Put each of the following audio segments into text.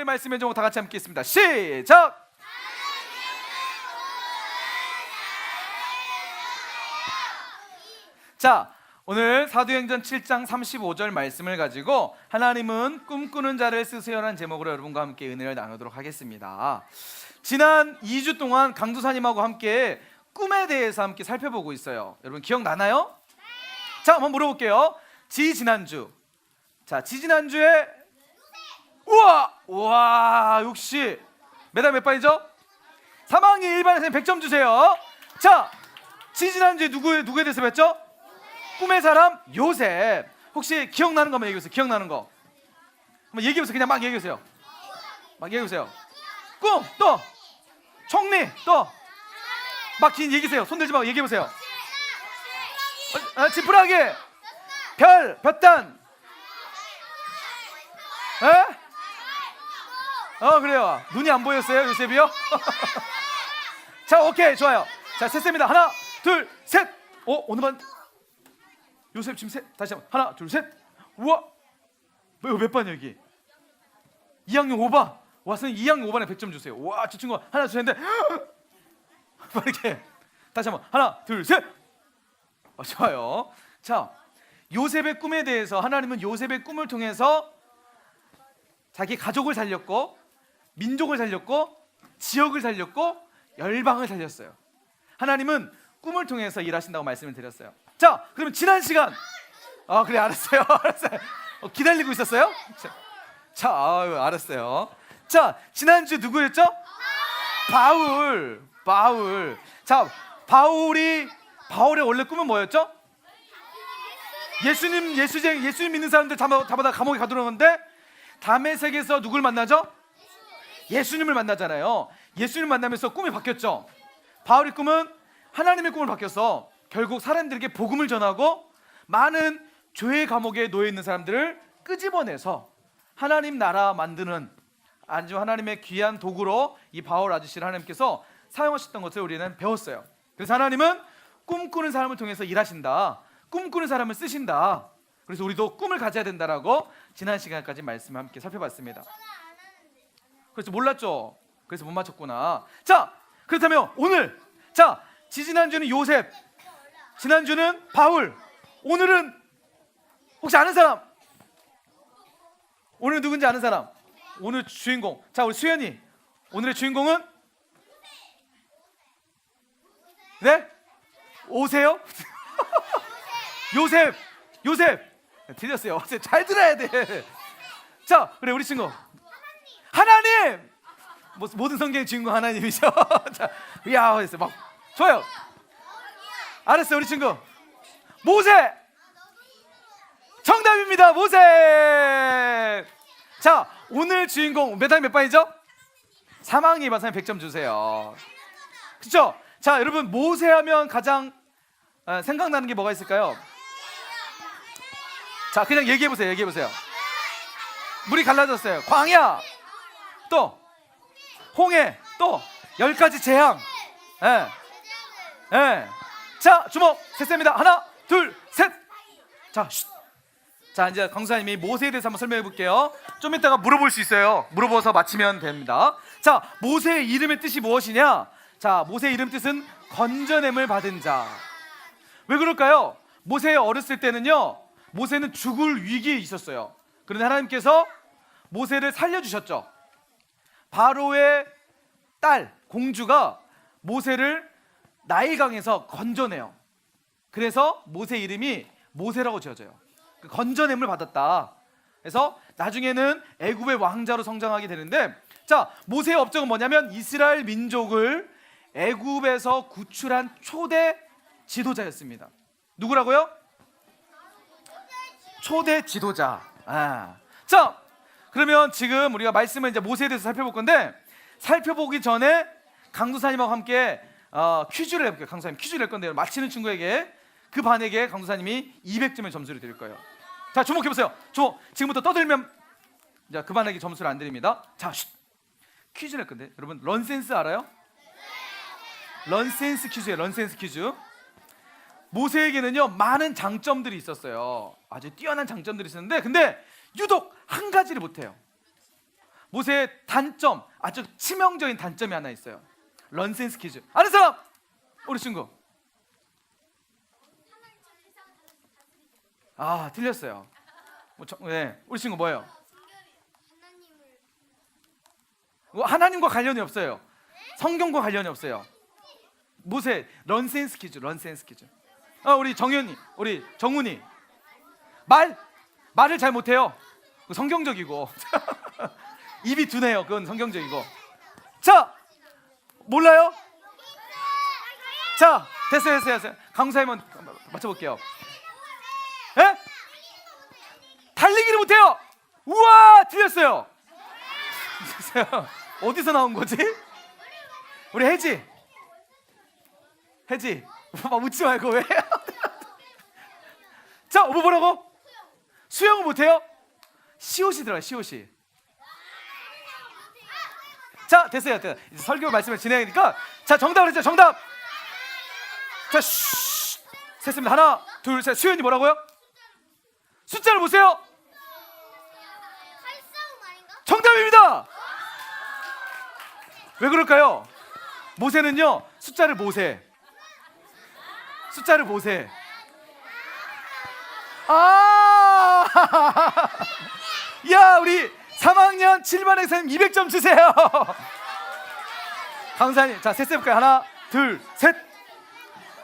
오늘 말씀의 제목 다 같이 함께 있습니다. 시작! 자, 오늘 사도행전 7장 35절 말씀을 가지고 하나님은 꿈꾸는 자를 쓰세요라는 제목으로 여러분과 함께 은혜를 나누도록 하겠습니다. 지난 2주 동안 강도사님하고 함께 꿈에 대해서 함께 살펴보고 있어요. 여러분 기억나나요? 자, 한번 물어볼게요. 지지난주에 우와 역시 매달 몇 반이죠? 3학년 1반에서 100점 주세요. 자, 지지난주에 누구에 대해서 뵀죠? 꿈의 사람 요셉. 혹시 기억나는 거 한번 얘기해보세요. 기억나는 거 한번 얘기해보세요. 그냥 막 얘기해보세요. 막 얘기해보세요. 꿈, 또 총리, 또 막 긴 얘기해보세요. 손 들지 말고 얘기해보세요. 지푸라기, 볕단. 그래요. 눈이 안 보였어요, 요셉이요? 자, 오케이, 좋아요. 자, 셋입니다. 하나, 둘, 셋. 오늘 반 요셉 지금 셋. 다시 한번 하나, 둘, 셋. 우와, 몇 반 여기? 2학년 5반. 와, 선생님 2학년 5반에 100점 주세요. 와, 저 친구 하나, 둘, 셋인데 빠르게. 다시 한번 하나, 둘, 셋. 좋아요. 자, 요셉의 꿈에 대해서 하나님은 요셉의 꿈을 통해서 자기 가족을 살렸고, 민족을 살렸고, 지역을 살렸고, 열방을 살렸어요. 하나님은 꿈을 통해서 일하신다고 말씀을 드렸어요. 자, 그러면 지난 시간 그래, 알았어요. 알았어요. 기다리고 있었어요? 자, 알았어요. 자, 지난주 누구였죠? 바울. 자, 바울의 원래 꿈은 뭐였죠? 예수님 믿는 사람들 잡아다 감옥에 가두었는데 다메섹에서 누굴 만나죠? 예수님을 만나잖아요. 예수님 만나면서 꿈이 바뀌었죠. 바울의 꿈은 하나님의 꿈을 바뀌어서 결국 사람들에게 복음을 전하고 많은 죄의 감옥에 놓여 있는 사람들을 끄집어내서 하나님 나라 만드는 아주 하나님의 귀한 도구로 이 바울 아저씨를 하나님께서 사용하셨던 것을 우리는 배웠어요. 그래서 하나님은 꿈꾸는 사람을 통해서 일하신다. 꿈꾸는 사람을 쓰신다. 그래서 우리도 꿈을 가져야 된다라고 지난 시간까지 말씀을 함께 살펴봤습니다. 그래서 몰랐죠? 그래서 못 맞췄구나. 자, 그렇다면 오늘, 자, 지난주는 요셉, 지난주는 바울, 오늘은 혹시 아는 사람? 오늘 누군지 아는 사람? 오늘 주인공. 자, 우리 수연이. 오늘의 주인공은? 네? 오세요? 요셉. 틀렸어요. 잘 들어야 돼. 자, 그래, 우리 친구 하나님. 모든 성경의 주인공 하나님이죠. 자, 야, 했어요. 막 좋아요. 알았어요, 우리 친구 모세. 정답입니다, 모세. 자, 오늘 주인공 몇 반이죠? 3학년 2반 100점 주세요. 그렇죠? 자, 여러분 모세하면 가장 생각나는 게 뭐가 있을까요? 자, 그냥 얘기해보세요. 물이 갈라졌어요. 광야, 또 홍해, 또 10가지 재앙. 자, 주먹 셋입니다. 하나, 둘, 셋. 자, 이제 강사님이 모세에 대해서 한번 설명해 볼게요. 좀 이따가 물어볼 수 있어요. 물어봐서 맞히면 됩니다. 자, 모세의 이름의 뜻이 무엇이냐? 자, 모세의 이름 뜻은 건져냄을 받은 자. 왜 그럴까요? 모세 어렸을 때는요, 모세는 죽을 위기에 있었어요. 그런데 하나님께서 모세를 살려주셨죠. 바로의 딸 공주가 모세를 나일강에서 건져내요. 그래서 모세 이름이 모세라고 지어져요. 건져냄을 받았다. 그래서 나중에는 애굽의 왕자로 성장하게 되는데, 자, 모세의 업적은 뭐냐면 이스라엘 민족을 애굽에서 구출한 초대 지도자였습니다. 누구라고요? 초대 지도자. 자, 그러면 지금 우리가 말씀을 이제 모세에 대해서 살펴볼 건데, 살펴보기 전에 강도사님하고 함께 퀴즈를 해볼게요. 강도사님 퀴즈를 할 건데요, 맞히는 친구에게, 그 반에게 강도사님이 200점의 점수를 드릴 거예요. 자, 주목해보세요. 지금부터 떠들면 그 반에게 점수를 안 드립니다. 자, 퀴즈를 할 건데, 여러분 런센스 알아요? 런센스 퀴즈예요. 런센스 퀴즈. 모세에게는요 많은 장점들이 있었어요. 아주 뛰어난 장점들이 있었는데, 근데 유독 한 가지를 못해요. 모세의 단점, 아주 치명적인 단점이 하나 있어요. 넌센스 퀴즈. 아는 사람? 우리 친구. 아, 틀렸어요. 네, 우리 친구 뭐예요? 하나님과 관련이 없어요. 성경과 관련이 없어요. 모세 넌센스 퀴즈, 넌센스 퀴즈. 우리 정현이, 우리 정훈이 말을 잘 못해요. 성경적이고 입이 둔해요. 그건 성경적이고. 자, 몰라요? 자, 됐어요. 강사님은 맞춰볼게요. 에? 달리기를 못해요. 우와, 틀렸어요. 어디서 나온 거지? 우리 혜지 웃지 말고 왜? 자, 뭐 뭐라고? 수영을 못해요? 시옷이 들어요. 시옷이. 자, 됐어요. 이제 설교 말씀을 진행하니까, 자, 정답을 했죠. 정답. 자, 쉬. 셌습니다. 하나, 둘, 셋. 수현이 뭐라고요? 숫자를 보세요. 정답입니다. 왜 그럴까요? 모세는요, 숫자를 모세. 아, 야, 우리 3학년 7반 학생 200점 주세요. 강사님, 자, 셋 해볼까요? 하나, 둘, 셋.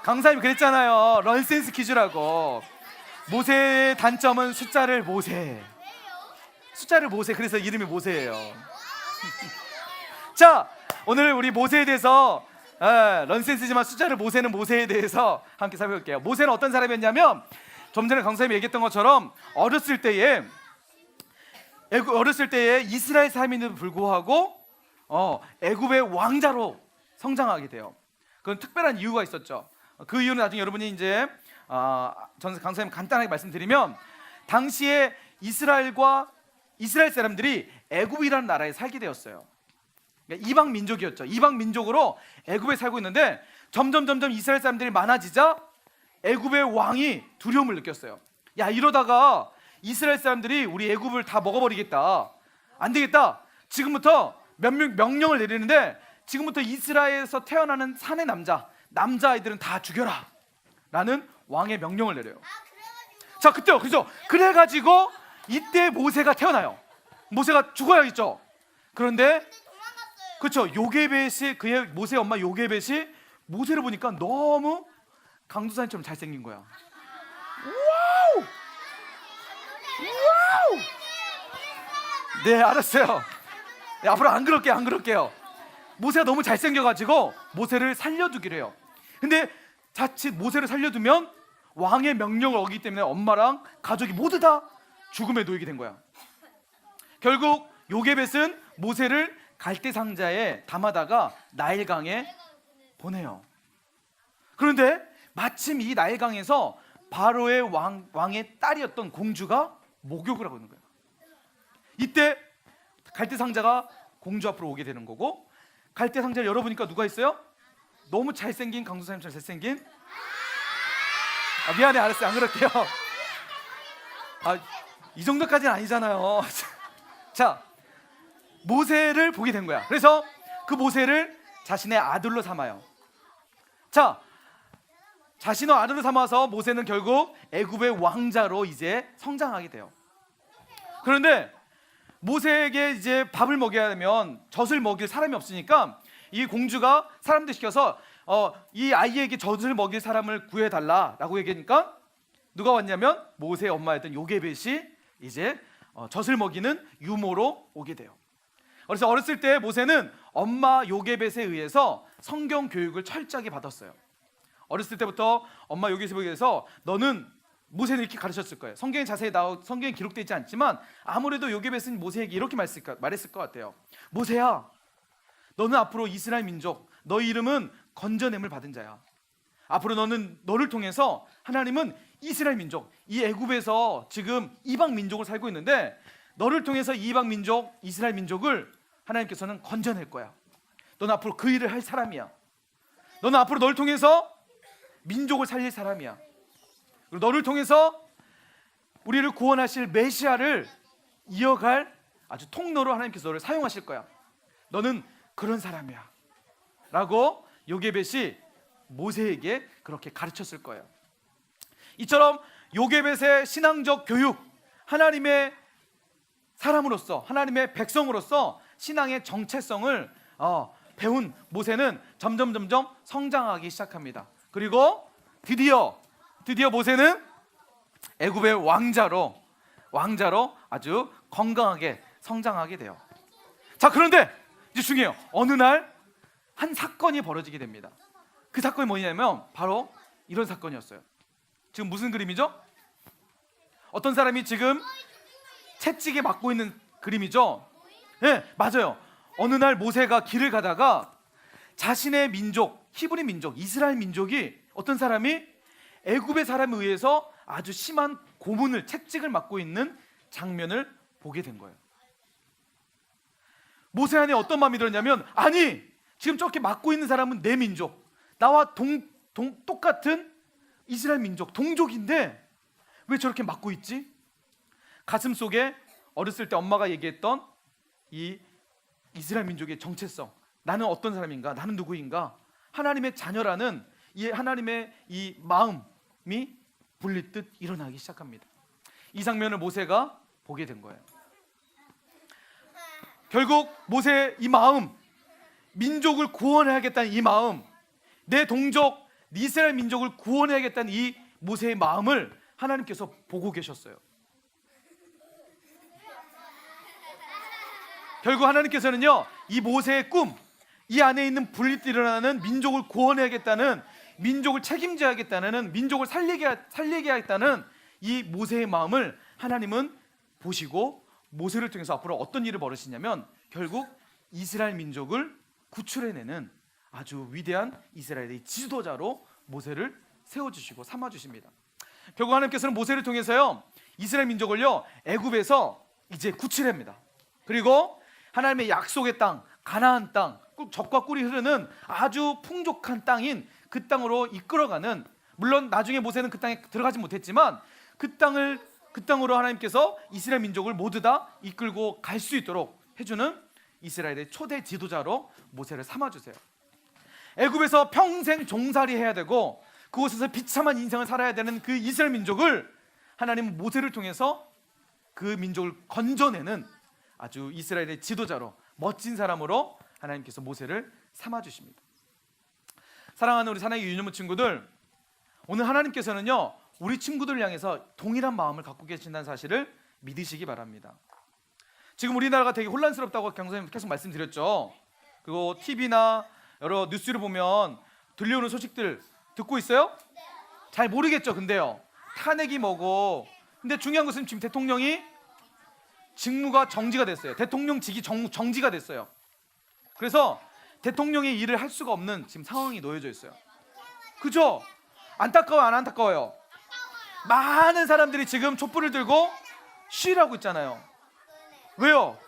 강사님 그랬잖아요. 넌센스 퀴즈라고. 모세의 단점은 숫자를 모세. 그래서 이름이 모세예요. 자, 오늘 우리 모세에 대해서, 넌센스지만 숫자를 모세는 모세에 대해서 함께 살펴볼게요. 모세는 어떤 사람이었냐면, 좀 전에 강사님이 얘기했던 것처럼 어렸을 때에 이스라엘 사람인데도 불구하고 애굽의 왕자로 성장하게 돼요. 그건 특별한 이유가 있었죠. 그 이유는 나중에 여러분이 이제 강사님 간단하게 말씀드리면, 당시에 이스라엘 사람들이 애굽이라는 나라에 살게 되었어요. 그러니까 이방 민족이었죠. 이방 민족으로 애굽에 살고 있는데, 점점 이스라엘 사람들이 많아지자 애굽의 왕이 두려움을 느꼈어요. 야, 이러다가 이스라엘 사람들이 우리 애굽을 다 먹어버리겠다. 안 되겠다. 지금부터 명령을 내리는데, 지금부터 이스라엘에서 태어나는 사내 남자아이들은 다 죽여라 라는 왕의 명령을 내려요. 자, 그때요. 그죠? 그래가지고 이때 모세가 태어나요. 모세가 죽어야겠죠. 그런데 그렇죠. 요게벳이, 그의 모세 엄마 요게벳이 모세를 보니까 너무 강도사님처럼 잘생긴 거야. 와우! 네, 알았어요. 네, 앞으로 안 그럴게요. 모세가 너무 잘생겨가지고 모세를 살려두기로 해요. 근데 자칫 모세를 살려두면 왕의 명령을 어기기 때문에 엄마랑 가족이 모두 다 죽음에 놓이게 된 거야. 결국 요게벳은 모세를 갈대 상자에 담아다가 나일강에 보내요. 그런데 마침 이 나일강에서 바로의 왕의 딸이었던 공주가 목욕을 하고 있는 거예요. 이때 갈대 상자가 공주 앞으로 오게 되는 거고, 갈대 상자를 열어보니까 누가 있어요? 너무 잘생긴 강도사님처럼 잘생긴, 미안해, 알았어요, 안 그럴게요. 이 정도까지는 아니잖아요. 자, 모세를 보게 된 거야. 그래서 그 모세를 자신의 아들로 삼아요. 자, 자신의 아들로 삼아서 모세는 결국 애굽의 왕자로 이제 성장하게 돼요. 그런데 모세에게 이제 밥을 먹여야 하면 젖을 먹일 사람이 없으니까 이 공주가 사람들 시켜서 이 아이에게 젖을 먹일 사람을 구해달라라고 얘기하니까 누가 왔냐면 모세의 엄마였던 요게벳이 이제 젖을 먹이는 유모로 오게 돼요. 그래서 어렸을 때 모세는 엄마 요게벳에 의해서 성경 교육을 철저하게 받았어요. 어렸을 때부터 엄마 요게벳에 의해서 모세는 이렇게 가르쳤을 거예요. 성경에 자세히 성경에 기록되어 있지 않지만 아무래도 요게벳은 모세에게 이렇게 말했을 것 같아요. 모세야, 너는 앞으로 이스라엘 민족, 너의 이름은 건져냄을 받은 자야. 앞으로 너를 통해서 하나님은 이스라엘 민족, 이 애굽에서 지금 이방 민족을 살고 있는데, 너를 통해서 이 이방 민족, 이스라엘 민족을 하나님께서는 건져낼 거야. 너는 앞으로 그 일을 할 사람이야. 너는 앞으로 너를 통해서 민족을 살릴 사람이야. 그리고 너를 통해서 우리를 구원하실 메시아를 이어갈 아주 통로로 하나님께서 너를 사용하실 거야. 너는 그런 사람이야 라고 요게벳이 모세에게 그렇게 가르쳤을 거예요. 이처럼 요게벳의 신앙적 교육, 하나님의 사람으로서, 하나님의 백성으로서 신앙의 정체성을 배운 모세는 점점 성장하기 시작합니다. 그리고 드디어 모세는 애굽의 왕자로 아주 건강하게 성장하게 돼요. 자, 그런데 이제 중요해요. 어느 날 한 사건이 벌어지게 됩니다. 그 사건이 뭐냐면 바로 이런 사건이었어요. 지금 무슨 그림이죠? 어떤 사람이 지금 채찍에 맞고 있는 그림이죠? 네, 맞아요. 어느 날 모세가 길을 가다가 자신의 민족, 히브리 민족, 이스라엘 민족이 어떤 사람이 애굽의 사람에 의해서 아주 심한 고문을, 채찍을 맞고 있는 장면을 보게 된 거예요. 모세 안에 어떤 마음이 들었냐면, 아니 지금 저렇게 맞고 있는 사람은 내 민족, 나와 똑같은 이스라엘 민족, 동족인데 왜 저렇게 맞고 있지? 가슴 속에 어렸을 때 엄마가 얘기했던 이 이스라엘 민족의 정체성, 나는 어떤 사람인가, 나는 누구인가, 하나님의 자녀라는 이 하나님의 이 마음이 불릴 듯 일어나기 시작합니다. 이 장면을 모세가 보게 된 거예요. 결국 모세의 이 마음, 민족을 구원해야겠다는 이 마음, 내 동족 이스라엘 민족을 구원해야겠다는 이 모세의 마음을 하나님께서 보고 계셨어요. 결국 하나님께서는요, 이 모세의 꿈, 이 안에 있는 불릴 듯 일어나는 민족을 구원해야겠다는, 민족을 책임져야겠다는, 민족을 살리게 하겠다는 이 모세의 마음을 하나님은 보시고 모세를 통해서 앞으로 어떤 일을 벌이시냐면 결국 이스라엘 민족을 구출해내는 아주 위대한 이스라엘의 지도자로 모세를 세워주시고 삼아주십니다. 결국 하나님께서는 모세를 통해서요, 이스라엘 민족을요 애굽에서 이제 구출합니다. 그리고 하나님의 약속의 땅, 가나안 땅, 젖과 꿀이 흐르는 아주 풍족한 땅인 그 땅으로 이끌어가는, 물론 나중에 모세는 그 땅에 들어가지 못했지만 그 땅으로 하나님께서 이스라엘 민족을 모두 다 이끌고 갈 수 있도록 해주는 이스라엘의 초대 지도자로 모세를 삼아주세요. 애굽에서 평생 종살이 해야 되고 그곳에서 비참한 인생을 살아야 되는 그 이스라엘 민족을 하나님은 모세를 통해서 그 민족을 건져내는 아주 이스라엘의 지도자로, 멋진 사람으로 하나님께서 모세를 삼아주십니다. 사랑하는 우리 사랑의 유년부 친구들, 오늘 하나님께서는요 우리 친구들을 향해서 동일한 마음을 갖고 계신다는 사실을 믿으시기 바랍니다. 지금 우리나라가 되게 혼란스럽다고 강사님 계속 말씀드렸죠. 그리고 TV나 여러 뉴스를 보면 들려오는 소식들 듣고 있어요? 잘 모르겠죠. 근데요, 탄핵이 뭐고, 근데 중요한 것은 지금 대통령이 직무가 정지가 됐어요. 대통령직이 정지가 됐어요. 그래서 대통령의 일을 할 수가 없는 지금 상황이 놓여져 있어요. 그죠? 안타까워요, 안 안타까워요? 많은 사람들이 지금 촛불을 들고 시위하고 있잖아요. 왜요?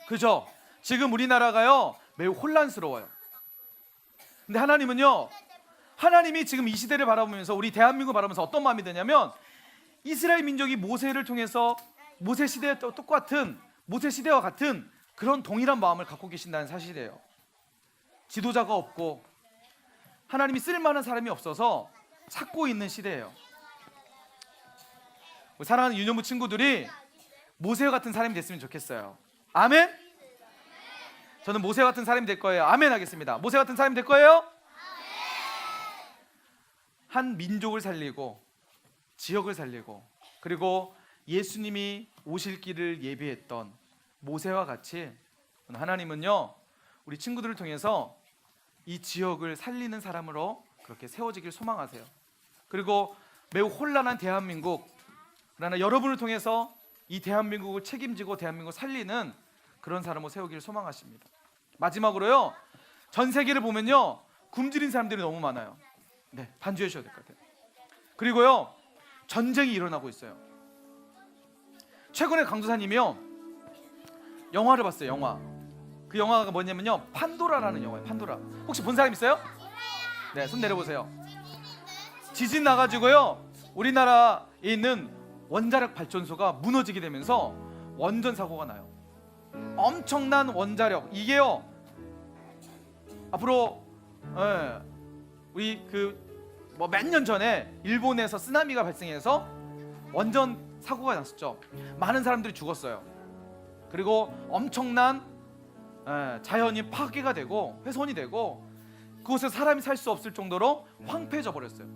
그죠? 지금 우리나라가요 매우 혼란스러워요. 근데 하나님은요, 하나님이 지금 이 시대를 바라보면서, 우리 대한민국을 바라보면서 어떤 마음이 드냐면, 이스라엘 민족이 모세를 통해서 모세 시대와 똑같은, 모세 시대와 같은 그런 동일한 마음을 갖고 계신다는 사실이에요. 지도자가 없고 하나님이 쓸만한 사람이 없어서 찾고 있는 시대예요. 사랑하는 유년부 친구들이 모세와 같은 사람이 됐으면 좋겠어요. 아멘? 저는 모세 같은 사람이 될 거예요. 아멘 하겠습니다. 모세 같은 사람이 될 거예요? 한 민족을 살리고 지역을 살리고 그리고 예수님이 오실 길을 예비했던 모세와 같이 하나님은요 우리 친구들을 통해서 이 지역을 살리는 사람으로 그렇게 세워지길 소망하세요. 그리고 매우 혼란한 대한민국, 그러나 여러분을 통해서 이 대한민국을 책임지고 대한민국을 살리는 그런 사람으로 세우기를 소망하십니다. 마지막으로요, 전 세계를 보면요 굶주린 사람들이 너무 많아요. 네, 반주해 주셔야 될 것 같아요. 그리고요 전쟁이 일어나고 있어요. 최근에 강도사님이요 영화를 봤어요. 영화. 그 영화가 뭐냐면요 판도라라는 영화예요. 판도라. 혹시 본 사람 있어요? 네, 손 내려보세요. 지진 나가지고요 우리나라에 있는 원자력 발전소가 무너지게 되면서 원전 사고가 나요. 엄청난 원자력. 이게요, 앞으로 우리 몇 년 전에 일본에서 쓰나미가 발생해서 원전 사고가 났었죠. 많은 사람들이 죽었어요. 그리고 엄청난 자연이 파괴가 되고 훼손이 되고 그곳에 사람이 살 수 없을 정도로 황폐해져 버렸어요.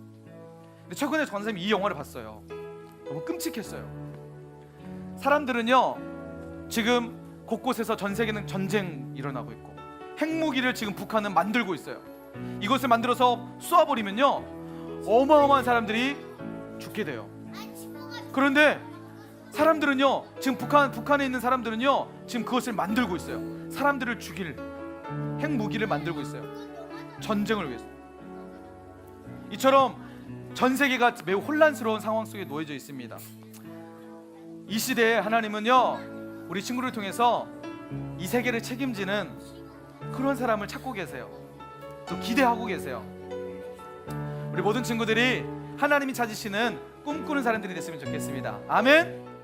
근데 최근에 전 선생님이 이 영화를 봤어요. 너무 끔찍했어요. 사람들은요, 지금 곳곳에서 전 세계는 전쟁 일어나고 있고 핵무기를 지금 북한은 만들고 있어요. 이것을 만들어서 쏘아버리면요, 어마어마한 사람들이 죽게 돼요. 그런데 사람들은요, 지금 북한에 있는 사람들은요, 지금 그것을 만들고 있어요. 사람들을 죽일 핵무기를 만들고 있어요. 전쟁을 위해서. 이처럼 전 세계가 매우 혼란스러운 상황 속에 놓여져 있습니다. 이 시대에 하나님은요, 우리 친구를 통해서 이 세계를 책임지는 그런 사람을 찾고 계세요. 또 기대하고 계세요. 우리 모든 친구들이 하나님이 찾으시는 꿈꾸는 사람들이 됐으면 좋겠습니다. 아멘.